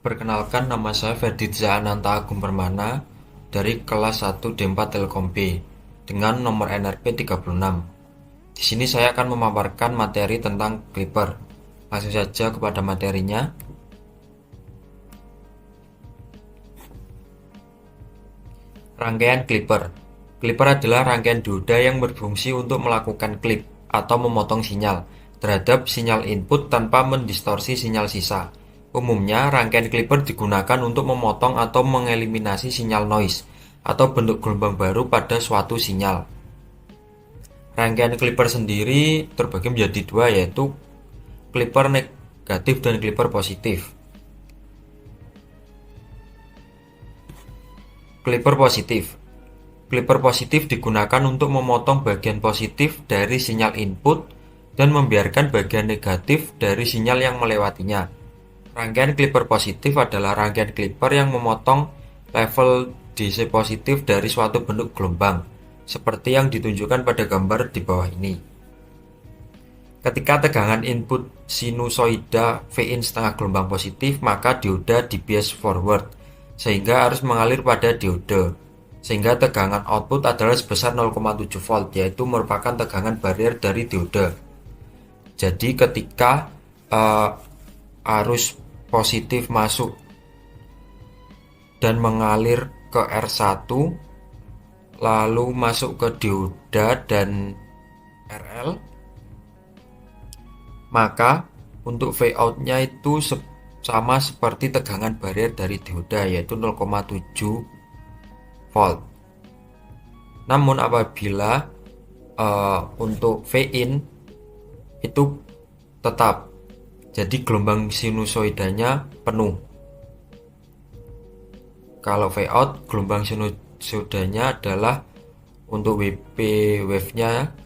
Perkenalkan, nama saya Ferditza Ananta Agung Permana dari kelas 1 D4 Telkom B dengan nomor NRP 36. Di sini saya akan memaparkan materi tentang Clipper. Langsung saja kepada materinya. Rangkaian Clipper. Clipper adalah rangkaian dioda yang berfungsi untuk melakukan klip atau memotong sinyal terhadap sinyal input tanpa mendistorsi sinyal sisa. Umumnya, rangkaian Clipper digunakan untuk memotong atau mengeliminasi sinyal noise atau bentuk gelombang baru pada suatu sinyal. Rangkaian Clipper sendiri terbagi menjadi dua, yaitu Clipper negatif dan Clipper positif. Clipper positif. Clipper positif digunakan untuk memotong bagian positif dari sinyal input dan membiarkan bagian negatif dari sinyal yang melewatinya. Rangkaian Clipper positif adalah rangkaian Clipper yang memotong level DC positif dari suatu bentuk gelombang, seperti yang ditunjukkan pada gambar di bawah ini. Ketika tegangan input sinusoida Vin setengah gelombang positif, maka dioda di-bias forward, sehingga arus mengalir pada diode, sehingga tegangan output adalah sebesar 0,7 volt, yaitu merupakan tegangan barrier dari diode. Jadi ketika arus positif masuk dan mengalir ke R1, lalu masuk ke dioda dan RL, maka untuk Vout-nya itu sama seperti tegangan barrier dari dioda, yaitu 0,7 volt. Namun apabila untuk Vin itu tetap, jadi gelombang sinusoidanya penuh. Kalau Vout, gelombang sinusoidanya adalah untuk WP wave-nya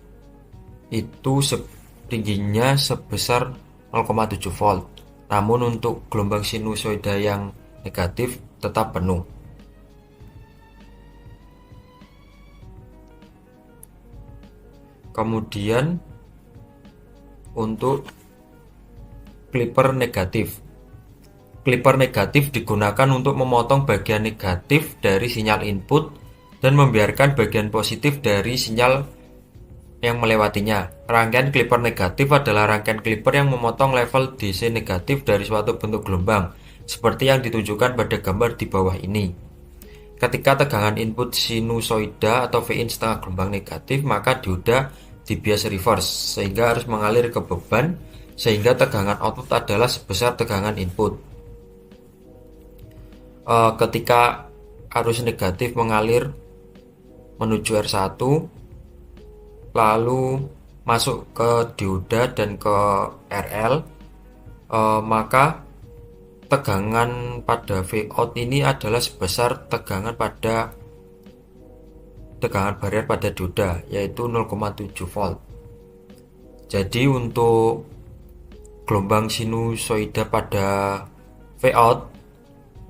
itu tingginya sebesar 0,7 volt. Namun untuk gelombang sinusoida yang negatif tetap penuh. Kemudian untuk Clipper negatif. Clipper negatif digunakan untuk memotong bagian negatif dari sinyal input dan membiarkan bagian positif dari sinyal yang melewatinya. Rangkaian Clipper negatif adalah rangkaian Clipper yang memotong level DC negatif dari suatu bentuk gelombang, seperti yang ditunjukkan pada gambar di bawah ini. Ketika tegangan input sinusoida atau Vin setengah gelombang negatif, maka dioda di-bias reverse, sehingga harus mengalir ke beban, sehingga tegangan output adalah sebesar tegangan input. Ketika arus negatif mengalir menuju R1, lalu masuk ke dioda dan ke RL, maka tegangan pada Vout ini adalah sebesar tegangan barrier pada dioda, yaitu 0,7 volt. Jadi untuk gelombang sinusoida pada Vout,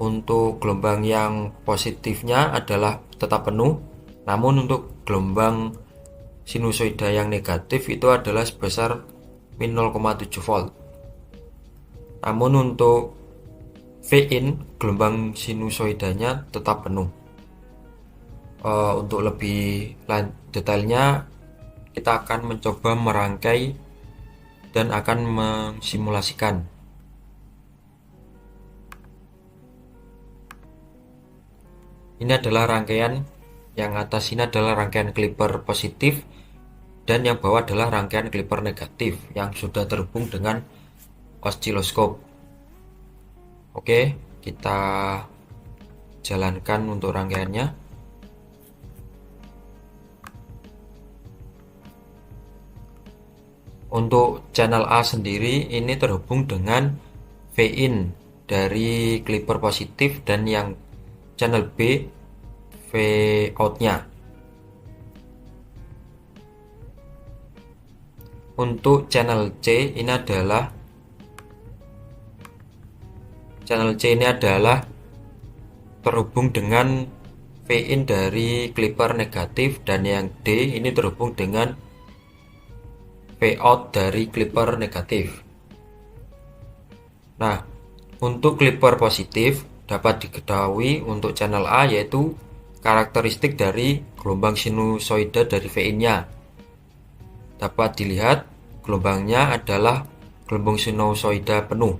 untuk gelombang yang positifnya adalah tetap penuh, namun untuk gelombang sinusoida yang negatif itu adalah sebesar min 0,7 volt. Namun untuk Vin, gelombang sinusoidanya tetap penuh. Untuk lebih detailnya, kita akan mencoba merangkai dan akan mensimulasikan. Ini adalah rangkaian, yang atas ini adalah rangkaian Clipper positif, dan yang bawah adalah rangkaian Clipper negatif yang sudah terhubung dengan osiloskop. Oke, kita jalankan untuk rangkaiannya. Untuk channel A sendiri ini terhubung dengan Vin dari Clipper positif, dan yang channel B Vout-nya. Untuk channel C ini adalah terhubung dengan Vin dari Clipper negatif, dan yang D ini terhubung dengan Vout dari Clipper negatif. Nah, Untuk clipper positif dapat diketahui untuk channel A yaitu karakteristik dari gelombang sinusoida dari Vin-nya. Dapat dilihat gelombangnya adalah gelombang sinusoida penuh.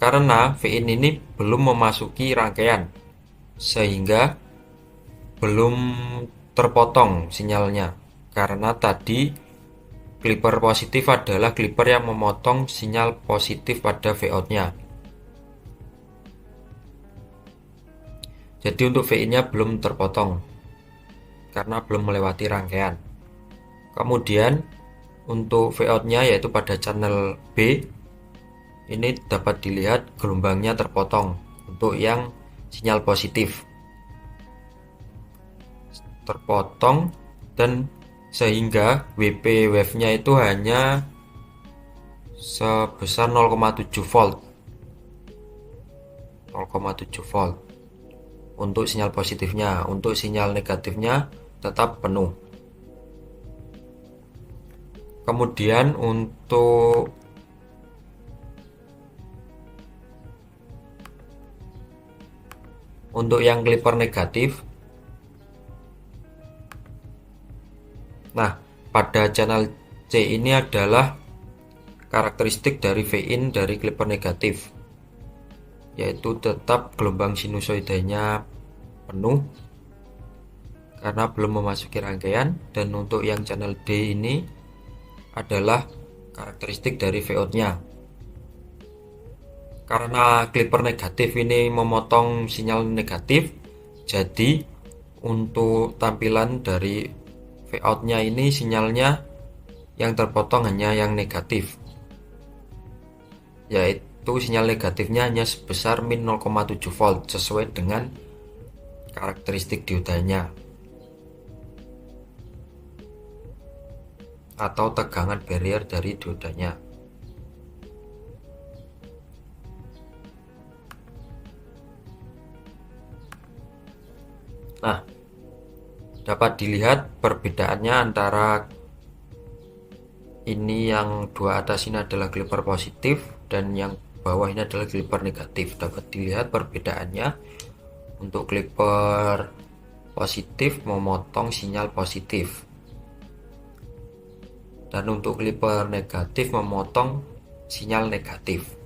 Karena Vin ini belum memasuki rangkaian, sehingga belum terpotong sinyalnya. Karena tadi clipper positif adalah clipper yang memotong sinyal positif pada Vout-nya. Jadi untuk Vin-nya belum terpotong karena belum melewati rangkaian. Kemudian untuk Vout-nya yaitu pada channel B, ini dapat dilihat gelombangnya terpotong untuk yang sinyal positif. Terpotong dan sehingga WP wave-nya itu hanya sebesar 0,7 volt. 0,7 volt untuk sinyal positifnya. Untuk sinyal negatifnya tetap penuh. Kemudian untuk yang clipper negatif, nah pada channel C ini adalah karakteristik dari Vin dari clipper negatif, yaitu tetap gelombang sinusoidanya penuh karena belum memasuki rangkaian. Dan untuk yang channel D ini adalah karakteristik dari Vout-nya. Karena clipper negatif ini memotong sinyal negatif, jadi untuk tampilan dari Vout-nya ini sinyalnya yang terpotong hanya yang negatif, yaitu sinyal negatifnya hanya sebesar min 0,7 volt sesuai dengan karakteristik diodanya atau tegangan barrier dari diodanya. Nah, dapat dilihat perbedaannya antara ini yang dua atas ini adalah clipper positif dan yang bawah ini adalah clipper negatif. Dapat dilihat perbedaannya. Untuk clipper positif memotong sinyal positif, dan untuk clipper negatif memotong sinyal negatif.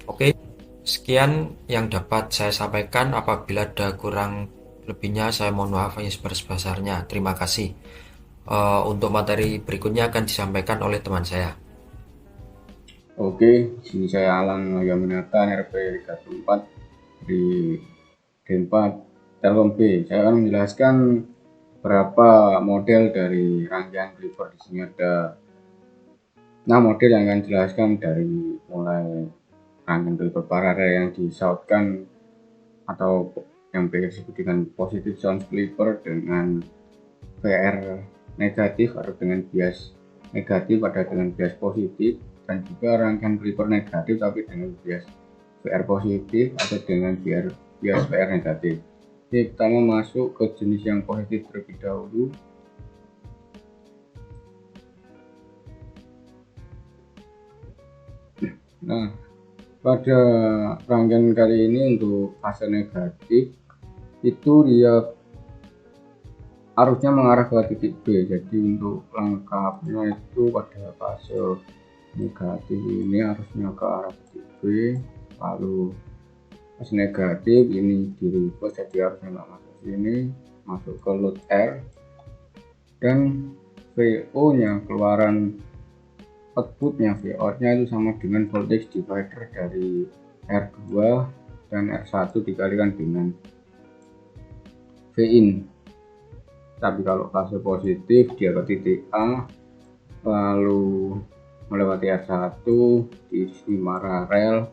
Oke, sekian yang dapat saya sampaikan. Apabila ada kurang lebihnya saya mohon maaf yang sebesar-besarnya. Terima kasih. Untuk materi berikutnya akan disampaikan oleh teman saya. Oke, sini saya Alan Yaminata, RP 34 di D4 Telkom B. Saya akan menjelaskan berapa model dari rangkaian clipper. Di sini ada 6 model yang akan dijelaskan, dari mulai rangkaian clipper paralel yang disautkan atau yang biasa disebut dengan positive sound clipper dengan VR negatif atau dengan bias negatif, ada dengan bias positif, dan juga rangkaian clipper negatif tapi dengan bias VR positif atau dengan bias VR negatif. Oke, pertama masuk ke jenis yang positif terlebih dahulu. Nah, pada rangkaian kali ini untuk fase negatif itu dia arusnya mengarah ke titik B. Jadi untuk lengkapnya itu pada fase negatif ini arusnya ke arah titik B, lalu pas negatif ini di reverse, jadi harusnya nggak masuk sini, masuk ke load R, dan VO nya keluaran outputnya Vout-nya itu sama dengan voltage divider dari R2 dan R1 dikalikan dengan Vin. Tapi kalau fase positif dia ke titik A, lalu melewati R1 di sini paralel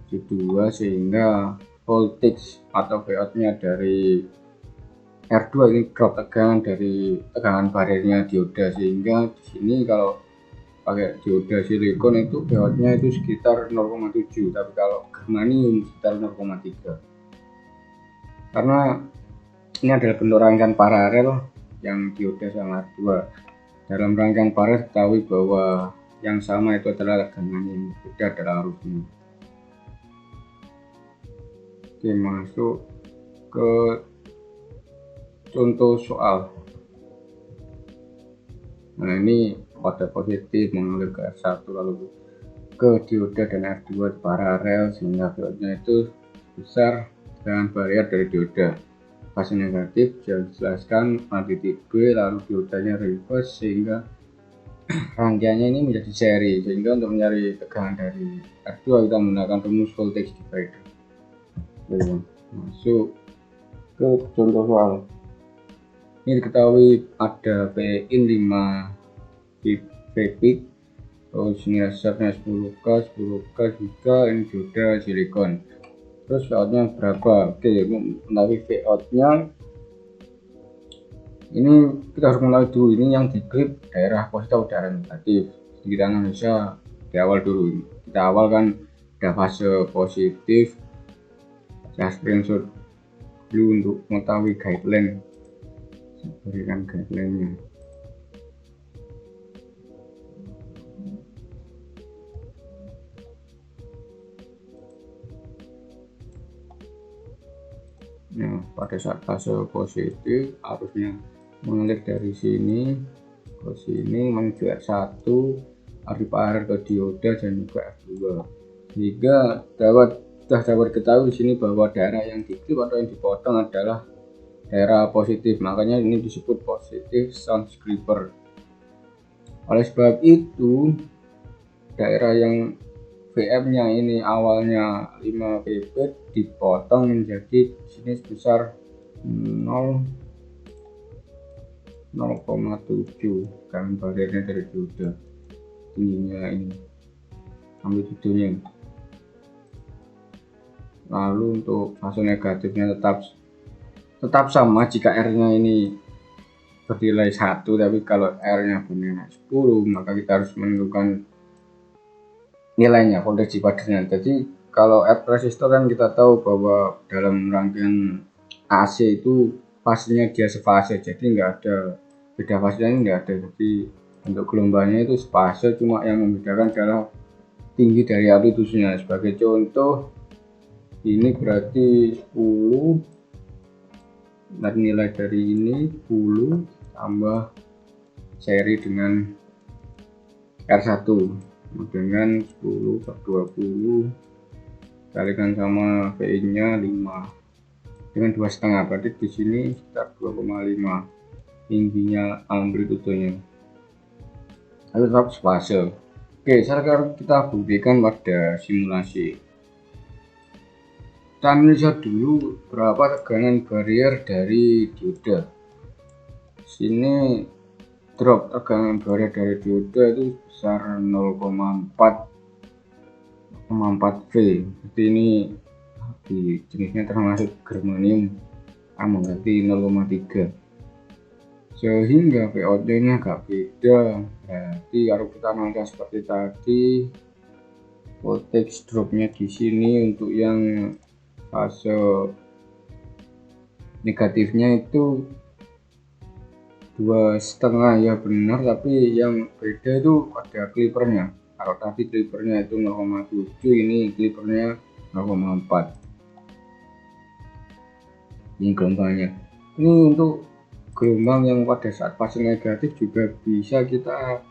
Q2, sehingga voltage atau Vout-nya dari R2 ini drop tegangan dari tegangan bariernya dioda, sehingga di sini kalau pakai dioda silikon itu Vout-nya itu sekitar 0,7, tapi kalau germanium sekitar 0,3. Karena ini adalah bentuk rangkaian paralel yang dioda sama R2. Dalam rangkaian paralel ketahui bahwa yang sama itu adalah tegangan, yang beda adalah arusnya. Oke, masuk ke contoh soal. Nah, ini pada positif mengalir ke R1 lalu ke dioda dan R2 paralel sehingga VO-nya itu besar dengan barrier dari dioda. Fase negatif dijelaskan pada titik B lalu diodanya reverse sehingga rangkaiannya ini menjadi seri, sehingga untuk mencari tegangan dari R2 kita menggunakan rumus voltage divider. Masuk ke contoh soal. Ini diketahui ada Pin 5 peak, terus ini resistornya 10K, 10K juga, ini dioda silikon. Terus outnya berapa? Oke, menawi outnya ini kita harus mengetahui dulu ini yang diklip daerah positif atau daerah negatif. Kita analisa di awal dulu. Kita awal kan ada fase positif. Saya screenshot dulu untuk mengetahui guideline. Saya berikan guideline-nya. Nah, pada saat fase positif arusnya mengalir dari sini ke sini menuju R1, paralel ke dioda dan juga R2, sehingga sudah dapat ketahui di sini bahwa daerah yang diklip atau yang dipotong adalah daerah positif, makanya ini disebut positif shunt clipper. Oleh sebab itu daerah yang VM-nya ini awalnya 5 pp dipotong menjadi sini sebesar 0,7 karena bariernya dari dioda tingginya ini amplitudonya. Lalu untuk fase negatifnya tetap sama jika R-nya ini bernilai 1, tapi kalau R-nya bernilai 10 maka kita harus menentukan nilainya voltage dividernya. Jadi kalau R resistor kan kita tahu bahwa dalam rangkaian AC itu fasenya dia sefase, jadi nggak ada beda fasenya, nggak ada. Jadi untuk gelombangnya itu sefase, cuma yang membedakan adalah tinggi dari amplitudenya. Sebagai contoh ini berarti 10 dan nilai dari ini 10 tambah seri dengan R1 dengan 10 per 20 kalikan sama VI nya 5 dengan 2,5, berarti di sini sekitar 2,5 tingginya amplitudenya, tapi tetap fase. Oke, sekarang kita buktikan pada simulasi. Kita analisa dulu berapa tegangan barrier dari dioda. Sini drop tegangan barrier dari dioda itu sebesar 0,4 V. Jadi ini di jenisnya termasuk germanium, berarti 0,3, sehingga VOC nya agak beda. Berarti kalau kita analisa seperti tadi, voltage dropnya di sini untuk yang fase negatifnya itu 2,5 ya benar, tapi yang beda itu ada clippernya. Kalau tadi clippernya itu 0,7, ini clippernya 0,4. Ini gelombangnya. Ini untuk gelombang yang pada saat fase negatif juga bisa kita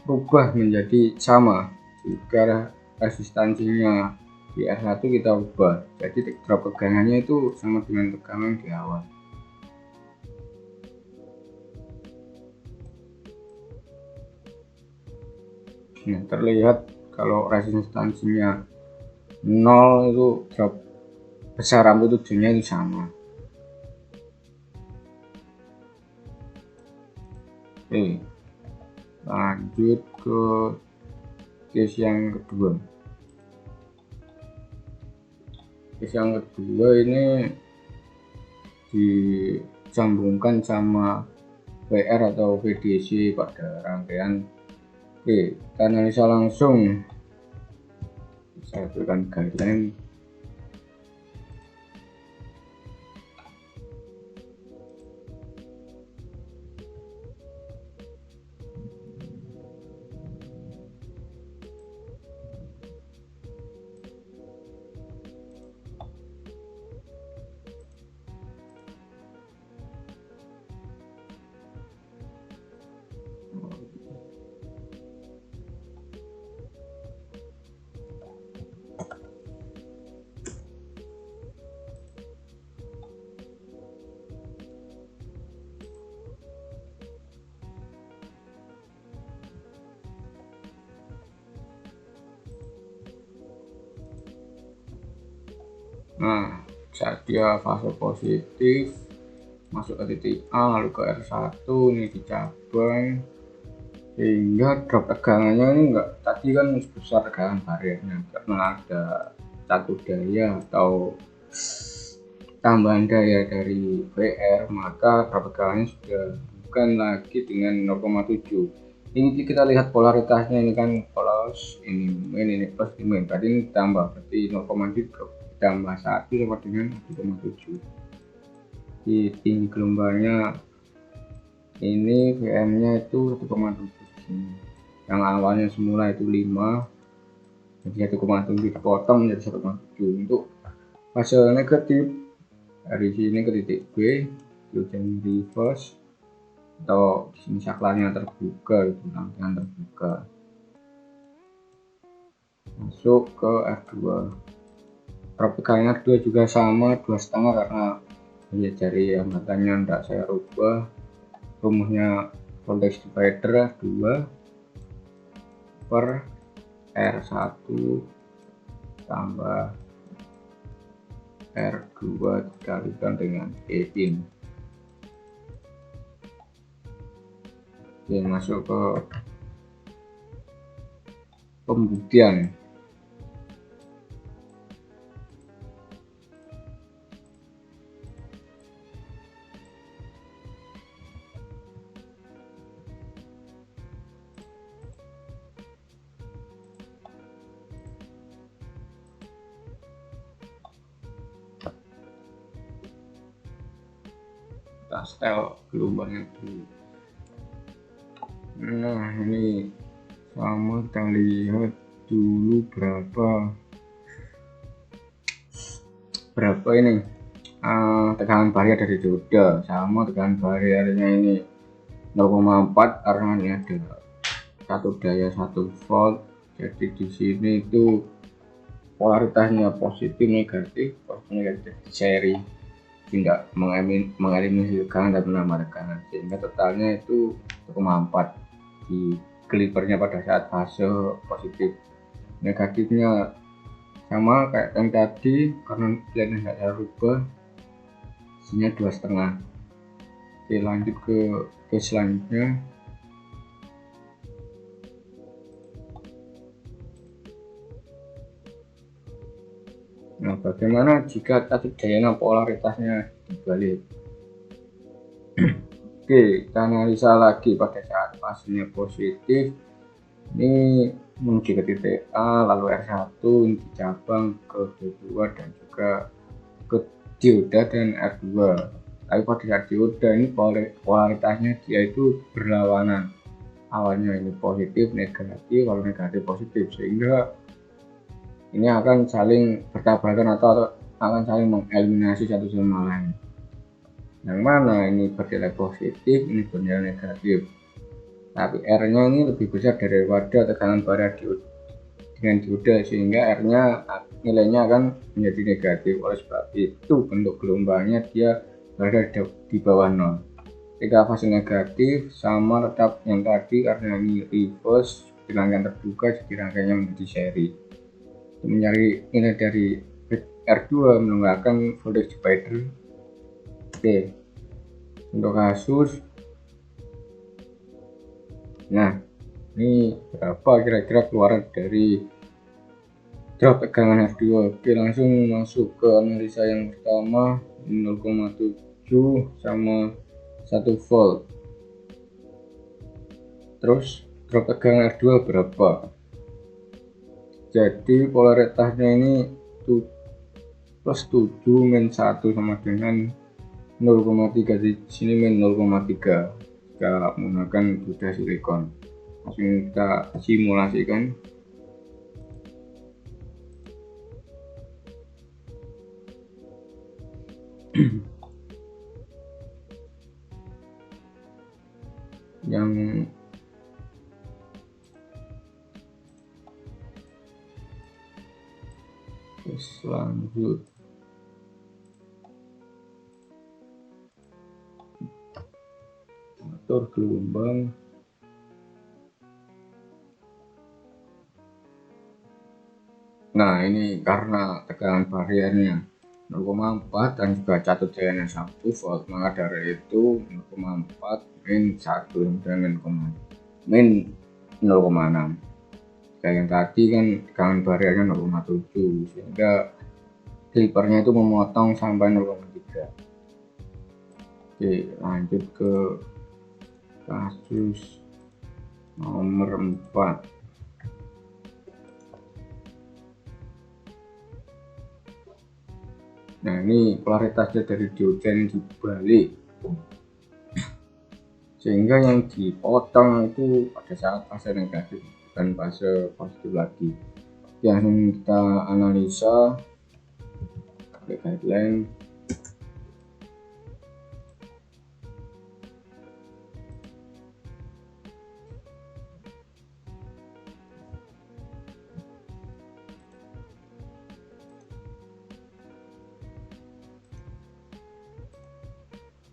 rubah menjadi sama jika resistansinya di R1 kita ubah, jadi drop tegangannya itu sama dengan tegangan di awal. Nah, terlihat kalau resistansinya 0 itu drop besar amplitudenya itu sama. Oke, lanjut ke case yang kedua. Case yang kedua ini disambungkan sama VR atau VDC pada rangkaian. Oke, kita analisa langsung. Saya berikan guideline. Nah, saat dia fase positif masuk ke titik A lalu ke R1 ini di cabang, sehingga drop tegangannya ini enggak, tadi kan sebesar tegangan bariernya, karena ada satu daya atau tambahan daya dari VR, maka drop tegangannya sudah bukan lagi dengan 0,7. Ini kita lihat polaritasnya, ini kan plus, ini min, ini plus, ini min, tadi ini tambah, berarti 0,7 tambah 1 sama dengan 1,7. di tinggi gelombangnya ini VM nya itu 1,7, yang awalnya semula itu 5 jadi 1,7 dipotong menjadi 1,7. Untuk fase negatif dari sini ke titik B hujan reverse, atau di sini saklarnya terbuka, itu rangkaian terbuka masuk ke R2. drop tegangan R2 juga sama 2,5, karena ya dari hambatannya tidak saya rubah, rumusnya voltage divider 2 per R1 tambah R2 dikalikan dengan E in. Oke, masuk ke pembuktian. Kita setel gelombangnya dulu. Nah, ini sama, kita lihat dulu berapa ini tegangan barier dari dioda, sama tegangan bariernya ini 0,4, karena ini ada satu daya 1 volt. Jadi di sini itu polaritasnya positif negatif di seri, tidak mengeliminasi tegangan dan menambah tegangan, sehingga totalnya itu 1,4 di kelipernya pada saat fase positif. Negatifnya sama kayak yang tadi, karena nilainya nggak saya rubah, isinya 2,5. Oke, lanjut ke selanjutnya. Nah, bagaimana jika tadi daya polaritasnya dibalik? Oke, kita analisa lagi pada saat fasenya positif. Ini menuju ke titik A, lalu R1 ini dicabang ke D2 dan juga ke dioda dan R2. Tapi pada saat dioda ini polaritasnya dia itu berlawanan. Awalnya ini positif negatif, lalu negatif positif, sehingga ini akan saling bertabrakan atau akan saling mengeliminasi satu sama lain. Yang mana ini bernilai positif, ini bernilai negatif, tapi R-nya ini lebih besar daripada tegangan barrier dengan dioda, sehingga R-nya nilainya akan menjadi negatif. Oleh sebab itu bentuk gelombangnya dia berada di bawah 0. Jika fase negatif sama tetap yang tadi, karena ini reverse di rangkaian terbuka, jadi rangkaiannya menjadi seri. Untuk mencari nilai dari R2 menggunakan voltage divider. Oke, untuk kasus, nah ini berapa kira-kira keluaran dari drop tegangan R2. Oke, langsung masuk ke analisa yang pertama, 0,7 sama 1 volt. Terus drop tegangan R2 berapa? Jadi polaritasnya ini plus 7 min 1 sama dengan 0,3, di sini min 0,3 jika menggunakan dioda silikon. Langsung kita simulasikan. Yang lanjut, atur gelombang. Nah, ini karena tegangan bariernya 0,4 dan juga catut jayanya 1 volt, maka dari itu 0,4 min 1 dengan min 0,6. Kayak yang tadi kan tegangan bariernya 0,7, sehingga clippernya itu memotong sampai 0,3. Oke, lanjut ke kasus nomor 4. Nah, ini polaritasnya dari dioda yang dibalik, sehingga yang dipotong itu pada saat fase negatif dan fase positif lagi. Yang kita analisa pakai guideline.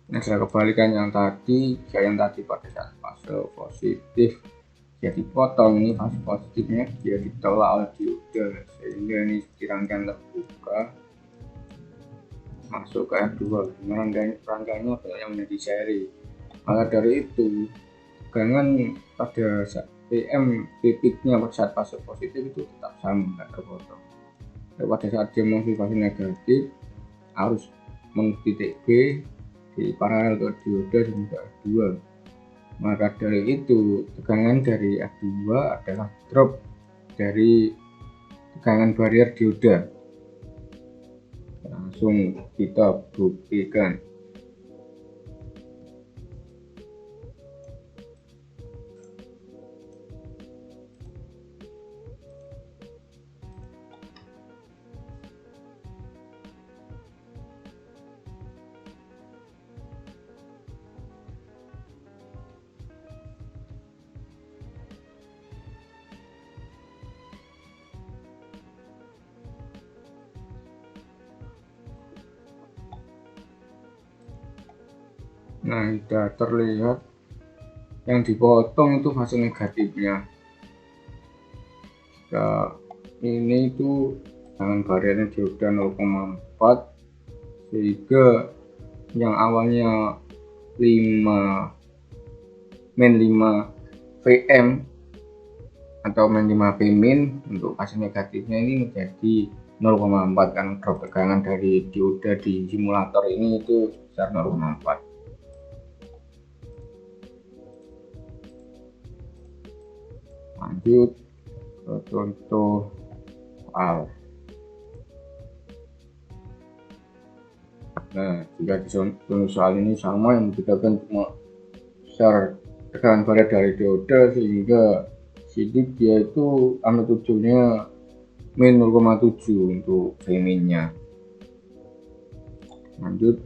Nah, setelah kebalikan yang tadi pada saat fase positif dia dipotong, ini fase positifnya dia ditolak oleh dioda, sehingga ini dirangkaian terbuka masuk ke R2. Rangkaiannya banyak yang menjadi seri. Maka dari itu tegangan pada saat PM peaknya pada saat fase positif itu tetap sama, tidak terpotong. Pada saat dia masuk fase negatif, arus menuju titik B di paralel ke dioda dan juga F2. Maka dari itu tegangan dari F2 adalah drop dari tegangan barrier dioda. Langsung kita buktikan. Nah, sudah terlihat yang dipotong itu fase negatifnya. Nah, ini itu dengan bariernya dioda 0,4, sehingga yang awalnya 5 VM atau min 5 P min untuk fase negatifnya ini menjadi 0,4, kan drop tegangan dari dioda di simulator ini itu sebesar 0,4. Lanjut ke contoh soal. Nah, jika di contoh soal ini sama, yang membedakan cuma besar tegangan barrier dari dioda, sehingga sidik dia itu amplitudonya min 0,7 untuk V min nya. Lanjut.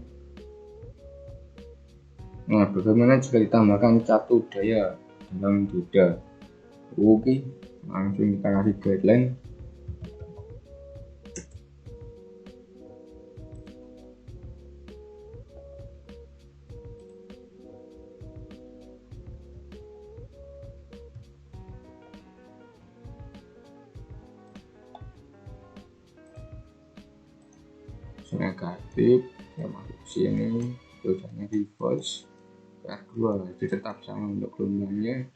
Nah, bagaimana jika ditambahkan catut daya dalam dioda? Oke, langsung kita kasih guideline. Negatif ya masuk sini, diodanya reverse R2 itu tetap sama untuk gelombangnya.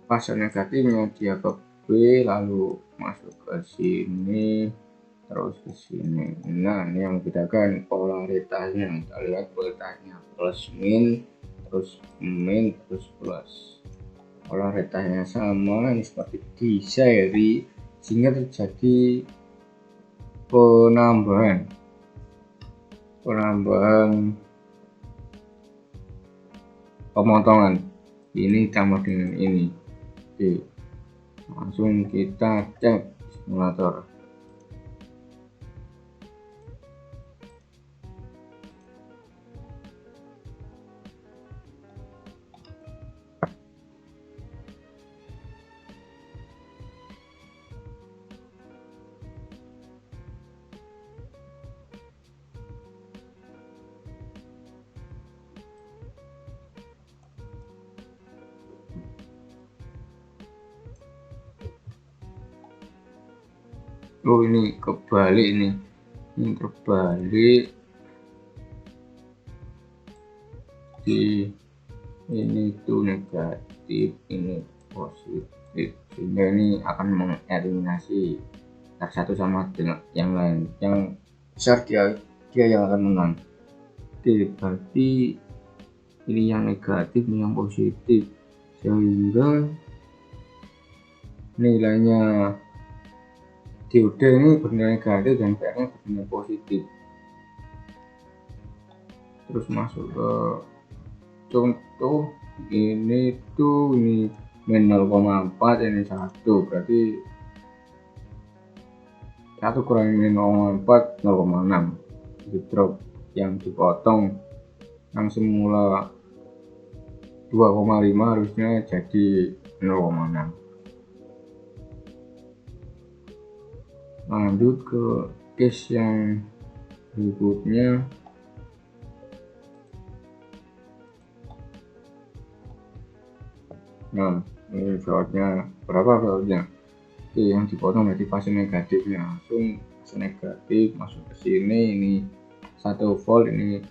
Fase negatifnya dia ke B, lalu masuk ke sini terus ke sini. Nah, ini yang membedakan polaritasnya. Kita lihat polaritasnya plus min, terus min, terus plus. Polaritasnya sama, ini seperti di seri, sehingga terjadi penambahan pemotongan ini tambah dengan ini. Oke, langsung kita cek simulator. Oh, ini kebalik ini terbalik di ini tuh negatif, ini positif, sehingga ini akan mengeliminasi satu sama dengan yang lain, yang besar dia yang akan menang. Oke, berarti ini yang negatif, ini yang positif, sehingga nilainya diode ini bernilai negatif dan PR nya bernilai positif. Terus masuk ke contoh ini tuh, ini min 0,4, ini 1, berarti 1 kurang min 0,4 0,6. Di drop yang dipotong yang semula 2,5 harusnya jadi 0,6. Lanjut ke case yang berikutnya. Nah, ini bautnya berapa bautnya? Oke, yang dipotong dari fase negatifnya, langsung fase negatif masuk ke sini. Ini 1 volt, ini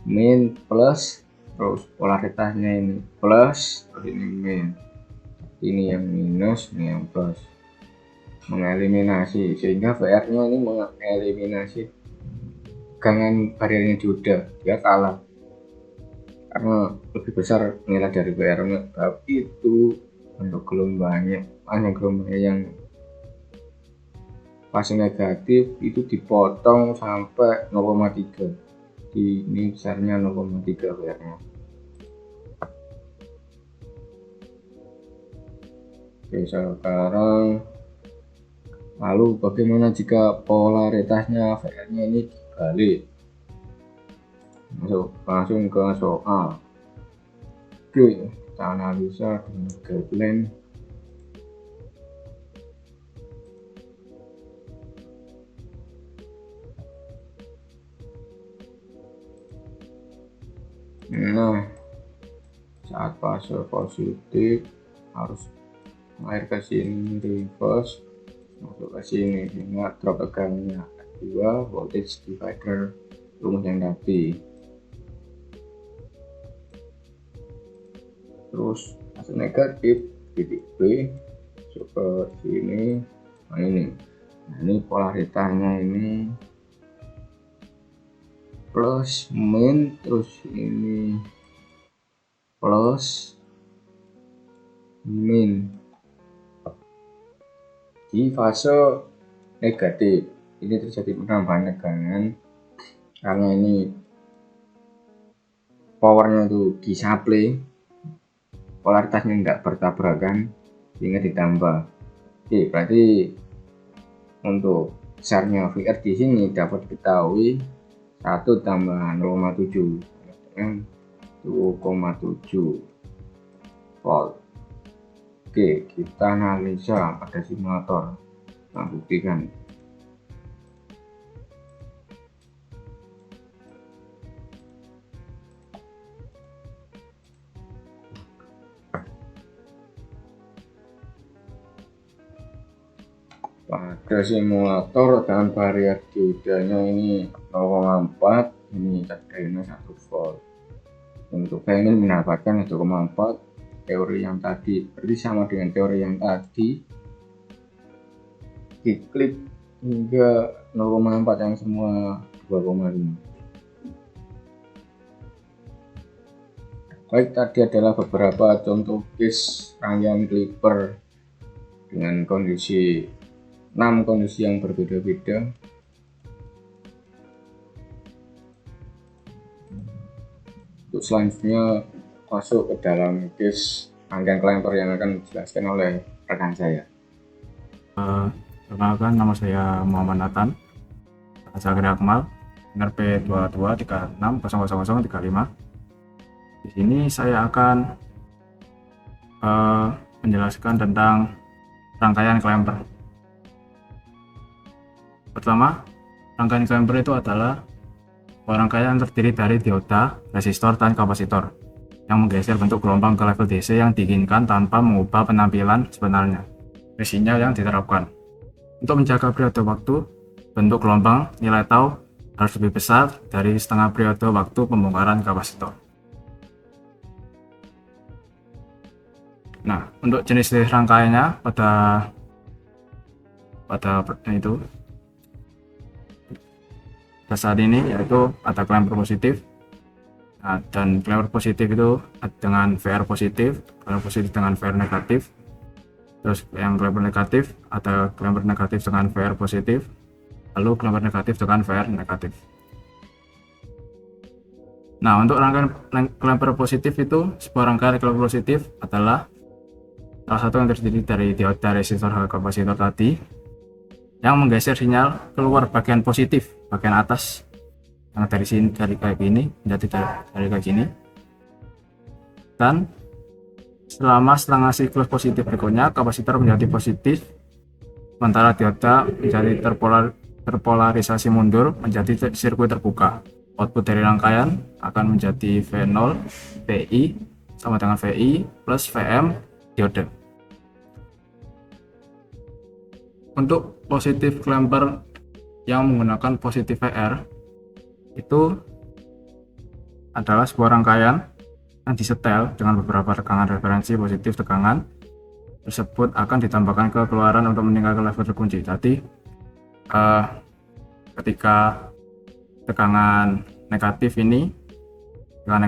min plus, terus polaritasnya ini plus, terus ini min, ini yang minus, ini yang plus, mengeliminasi, sehingga VR nya ini mengeliminasi tegangan bariernya diode, dia kalah karena lebih besar nilai dari VR nya. Tapi itu untuk gelombangnya, hanya gelombangnya yang fase negatif itu dipotong sampai 0,3, ini besarnya 0,3 VR nya. Oke, sekarang lalu bagaimana jika polaritasnya VR nya ini dibalik? Langsung ke soal. Oke, kita analisa dengan guideline. Nah, saat fase positif harus mengalir ke sini, reverse masuk ke sini, sehingga drop tegangannya 2 voltage divider rumus yang tadi. Terus fase negatif titik B masuk ke sini. Nah, ini polaritasnya ini plus min, terus ini plus min di fase negatif. Ini terjadi penambahan tegangan karena ini powernya itu disuplai, polaritasnya tidak bertabrakan sehingga ditambah. Oke, berarti untuk besarnya VR di sini dapat diketahui 1 tambah 0,7 dengan 2,7 volt. Oke, kita analisa pada simulator. Nah, buktikan. Pada simulator dengan barrier diodanya ini 0,4, ini cairannya 1 volt. Untuk saya ingin mendapatkan 1,4 teori yang tadi, berarti sama dengan teori yang tadi, diklik hingga 0,4 yang semua 2,5. Baik, tadi adalah beberapa contoh case rangkaian clipper dengan kondisi 6 kondisi yang berbeda-beda. Untuk selanjutnya masuk ke dalam case rangkaian clamper yang akan dijelaskan oleh rekan saya. Perkenalkan, nama saya Muhammad Nathan, Zahir Akmal, NRP 2236000035. Di sini saya akan menjelaskan tentang rangkaian clamper. Pertama, rangkaian clamper itu adalah rangkaian terdiri dari dioda, resistor, dan kapasitor yang menggeser bentuk gelombang ke level DC yang diinginkan tanpa mengubah penampilan sebenarnya dari sinyal yang diterapkan. Untuk menjaga periode waktu, bentuk gelombang nilai tau harus lebih besar dari setengah periode waktu pembongkaran kapasitor. Nah, untuk jenis rangkaiannya pada saat ini yaitu ada klemper positif. Nah, dan klemper positif itu dengan VR positif, klemper positif dengan VR negatif. Terus yang klemper negatif ada klemper negatif dengan VR positif, lalu klemper negatif dengan VR negatif. Nah, untuk rangkaian klemper positif itu, sebuah rangkaian klemper positif adalah salah satu yang terdiri dari dioda, resistor, dan kapasitor tadi yang menggeser sinyal keluar bagian positif, bagian atas, yang dari sini, dari kayak gini menjadi dari kayak gini. Dan selama setengah siklus positif berikutnya, kapasitor menjadi positif, sementara dioda menjadi terpolarisasi mundur menjadi sirkuit terbuka. Output dari rangkaian akan menjadi V0, VI sama dengan VI plus VM diode. Untuk positif klemper yang menggunakan positif VR itu adalah sebuah rangkaian yang disetel dengan beberapa tegangan referensi positif. Tegangan tersebut akan ditambahkan ke keluaran untuk meningkatkan level terkunci. Jadi ketika tegangan negatif ini, tegangan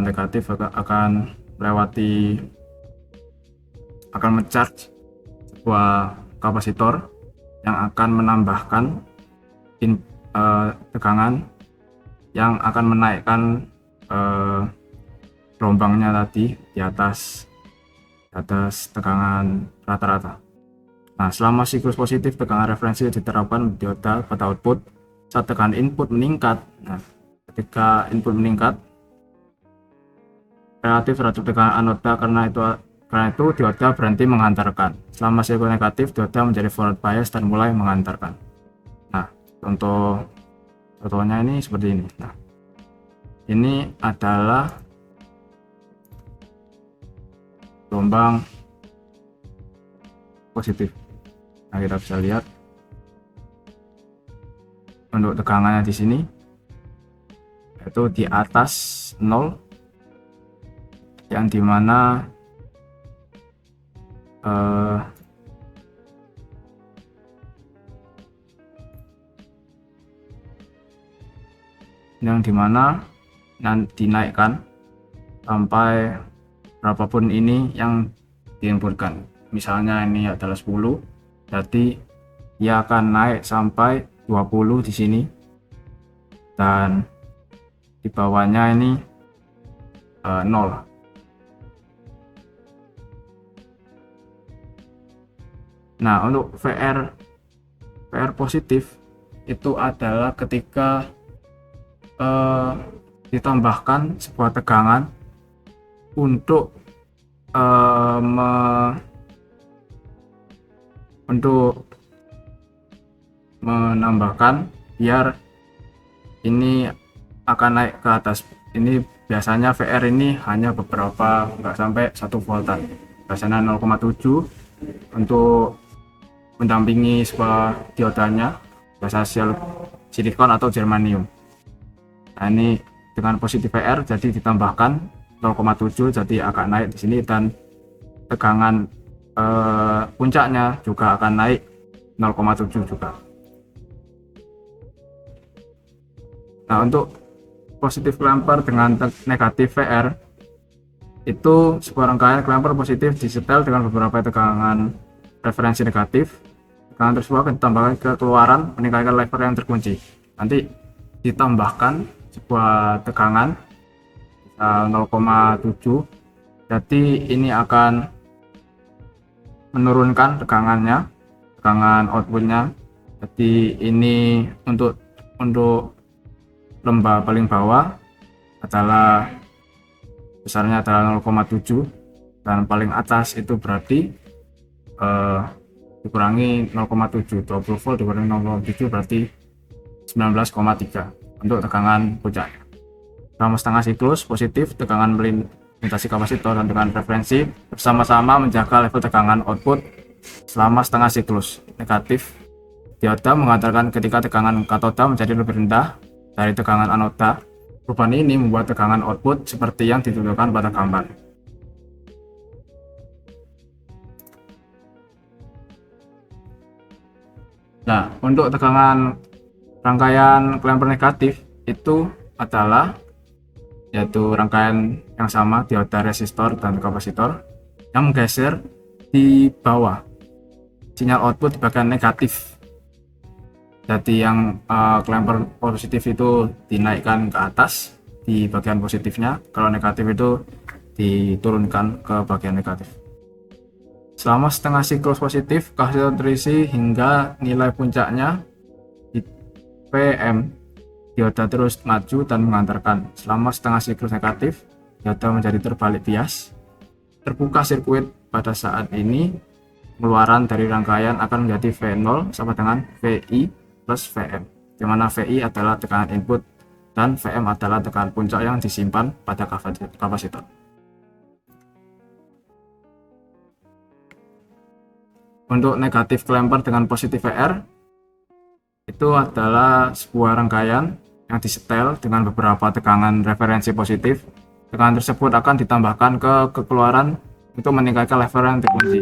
negatif akan melewati, akan mencharge sebuah kapasitor yang akan menambahkan tegangan yang akan menaikkan gelombangnya tadi di atas tegangan rata-rata. Nah, selama siklus positif, tegangan referensi diterapkan dioda pada output saat tegangan input meningkat. Nah, ketika input meningkat relatif terhadap tegangan anoda, karena itu dioda berhenti menghantarkan. Selama siklus negatif, dioda menjadi forward bias dan mulai menghantarkan. Nah, contohnya ini seperti ini. Nah, ini adalah gelombang positif. Nah, kita bisa lihat untuk tegangannya di sini yaitu di atas 0, yang dimana dinaikkan sampai berapapun ini yang diinputkan. Misalnya ini adalah 10, jadi dia akan naik sampai 20 di sini, dan di bawahnya ini 0. Nah, untuk VR positif itu adalah ketika ditambahkan sebuah tegangan untuk menambahkan biar ini akan naik ke atas. Ini biasanya VR ini hanya beberapa, nggak sampai 1 voltan, biasanya 0,7 untuk mendampingi sebuah diodanya, biasa silikon atau germanium. Nah, ini dengan positif VR jadi ditambahkan 0,7, jadi akan naik di sini, dan tegangan puncaknya juga akan naik 0,7 juga. Nah, untuk positif klemper dengan negatif VR itu sebuah rangkaian klemper positif disetel dengan beberapa tegangan referensi negatif. Tegangan tersebut akan ditambahkan ke keluaran meningkatkan level yang terkunci. Nanti ditambahkan sebuah tegangan 0,7, jadi ini akan menurunkan tegangan outputnya. Jadi ini untuk lembah paling bawah adalah besarnya adalah 0,7, dan paling atas itu berarti dikurangi 0,7, 20 volt dikurangi 0,7 berarti 19,3 untuk tegangan puncaknya. Selama setengah siklus positif, tegangan melintasi kapasitor dan tegangan referensi bersama-sama menjaga level tegangan output selama setengah siklus negatif. Dioda mengantarkan ketika tegangan katoda menjadi lebih rendah dari tegangan anoda. Perubahan ini membuat tegangan output seperti yang ditunjukkan pada gambar. Nah, untuk tegangan rangkaian klemper negatif itu adalah yaitu rangkaian yang sama dioda, resistor, dan kapasitor yang menggeser di bawah sinyal output di bagian negatif. Jadi yang klemper positif itu dinaikkan ke atas di bagian positifnya, kalau negatif itu diturunkan ke bagian negatif. Selama setengah siklus positif, kapasitor terisi hingga nilai puncaknya di PM. Dioda terus maju dan mengantarkan. Selama setengah siklus negatif, dioda menjadi terbalik bias. Terbuka sirkuit pada saat ini, pengeluaran dari rangkaian akan menjadi V0 sama dengan VI plus VM, di mana VI adalah tekanan input dan VM adalah tekanan puncak yang disimpan pada kapasitor. Untuk negatif klemper dengan positif VR, itu adalah sebuah rangkaian yang disetel dengan beberapa tegangan referensi positif. Tegangan tersebut akan ditambahkan ke keluaran untuk meningkatkan level yang terkunci.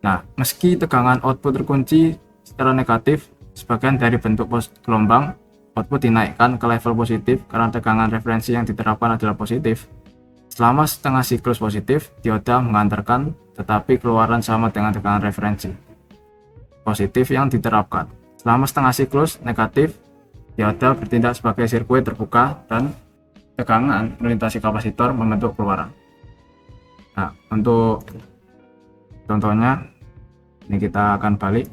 Nah, meski tegangan output terkunci secara negatif, sebagian dari bentuk gelombang output dinaikkan ke level positif karena tegangan referensi yang diterapkan adalah positif. Selama setengah siklus positif, dioda mengantarkan, tetapi keluaran sama dengan tegangan referensi positif yang diterapkan. Selama setengah siklus negatif, dioda bertindak sebagai sirkuit terbuka dan tegangan melintasi kapasitor membentuk keluaran. Nah, untuk contohnya ini kita akan balik,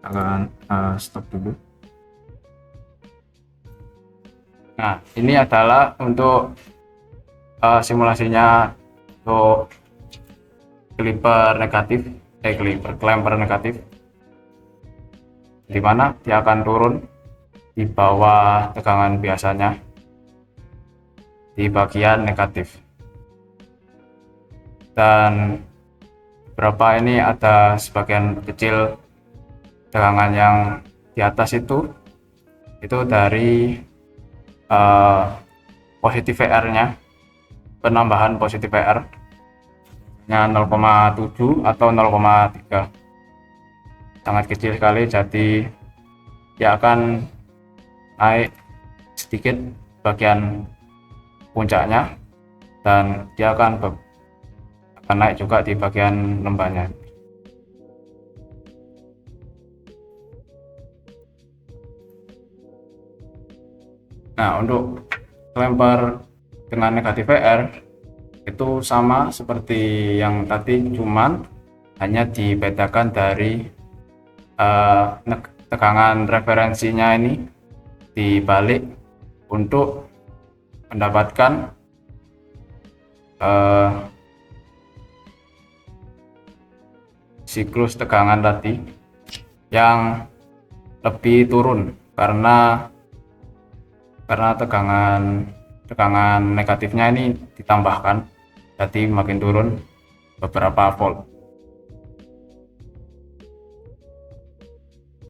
akan stop dulu. Nah, ini adalah untuk simulasinya untuk klemper negatif, di mana dia akan turun di bawah tegangan biasanya di bagian negatif. Dan berapa ini ada sebagian kecil tegangan yang di atas itu dari positif VR-nya, penambahan positif VR nya 0,7 atau 0,3, sangat kecil sekali, jadi dia akan naik sedikit bagian puncaknya dan dia akan naik juga di bagian lembahnya. Nah, untuk klemper dengan negatif VR itu sama seperti yang tadi, cuman hanya dibedakan dari tegangan referensinya ini dibalik untuk mendapatkan siklus tegangan tadi yang lebih turun karena tegangan negatifnya ini ditambahkan, jadi makin turun beberapa volt.